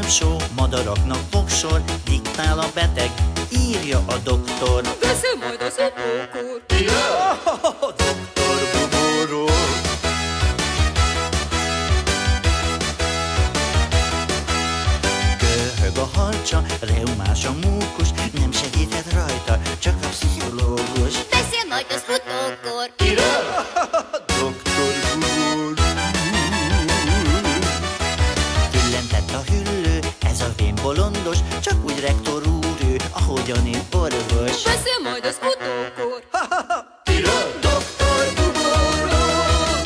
só, madaraknak voksol, diktál a beteg, írja a doktor. Beszél majd az utókor. Doktor Bubóról. Köhög a harcsa, reumás a mókus, nem segíthet rajta, csak a pszichológus. Beszél majd az utókor. Doktor Bubóról. Tüllentett a hüllő, ez a vén bolondos, csak úgy rektor úr ő, ahogyan én orvos. Beszél majd az utókor. Doktor Bubóról.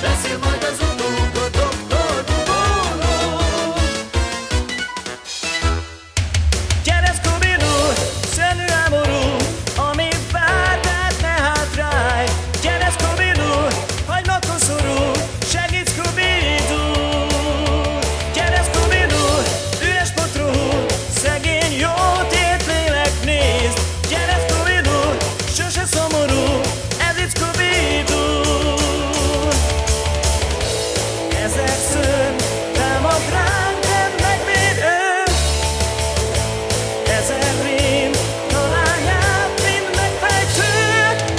Beszél majd az utókor, Doktor Bubóról. Gyere, Scooby-Doo, szörnyű háború, ami vártát ne hátrálj. Gyere, Scooby-Doo, hagyd makoszorú, segít Scooby-Doo. Gyere, Scooby-Doo, üres potrohú, szegény jó tét lélek nézd. Gyere, Scooby-Doo, sose szomorú, ez itt Scooby-Doo. Ezer szörny támad ránk, de megvéd ő. Ezer rém találják, mind megfejtő.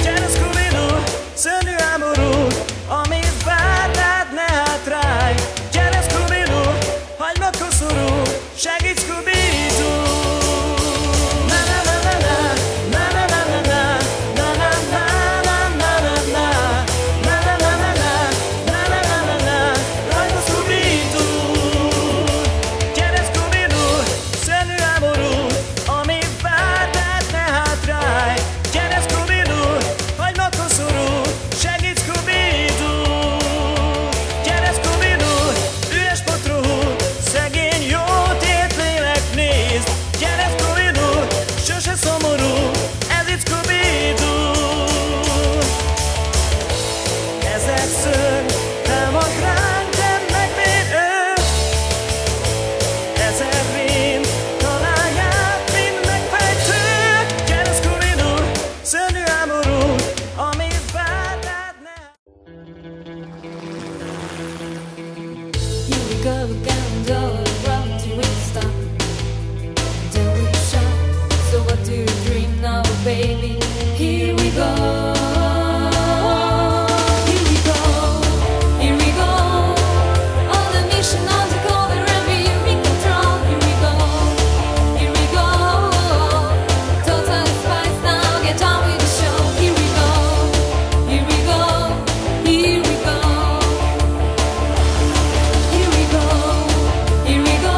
Gyere, Scooby-Doo, szörnyű háború, ami vár rád, ne hátrálj. Gyere, Scooby-Doo, hagyd makoszorú, segít Scooby-Doo. Na na na na na, na na na na na, na na na na na na, na na na na na, na na na na na, rajta Scooby-Doo. Gyere, Scooby-Doo, szörnyű háború, ami vár rád, ne hátrálj. Gyere, Scooby-Doo, hagyd makoszorú, segít Scooby-Doo. Gyere, Scooby-Doo, üres potrohú, szegény jó tét lélek nézd. Gyere, Scooby-Doo, sose szomorú, ez itt Scooby-Doo. Ezer szörny támad ránk, de megvéd ő. Ezer rém találják, mind megfejtő. Gyere, Scooby-Doo, szörnyű háború, ami vár rád, ne. Here we go again, the road to it stop. Till we shine. So what do you dream now, baby? Here we go. Here we go. Here we go. On the mission, on the cover, every you in control. Here we go. Here we go. Total spice now, get on with the show. Here we go. Here we go. Here we go. Here we go, here we go.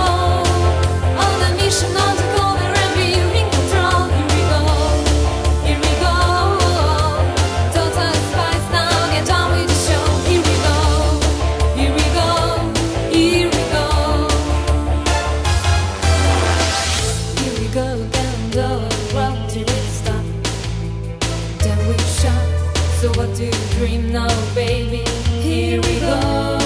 On the mission, on the corner, every you in control. Here we go, here we go. Total spice now, get on with the show. Here we go, here we go, here we go. Here we go again, the road to it stop. Then we shine. So what do you dream now, baby? Here we go.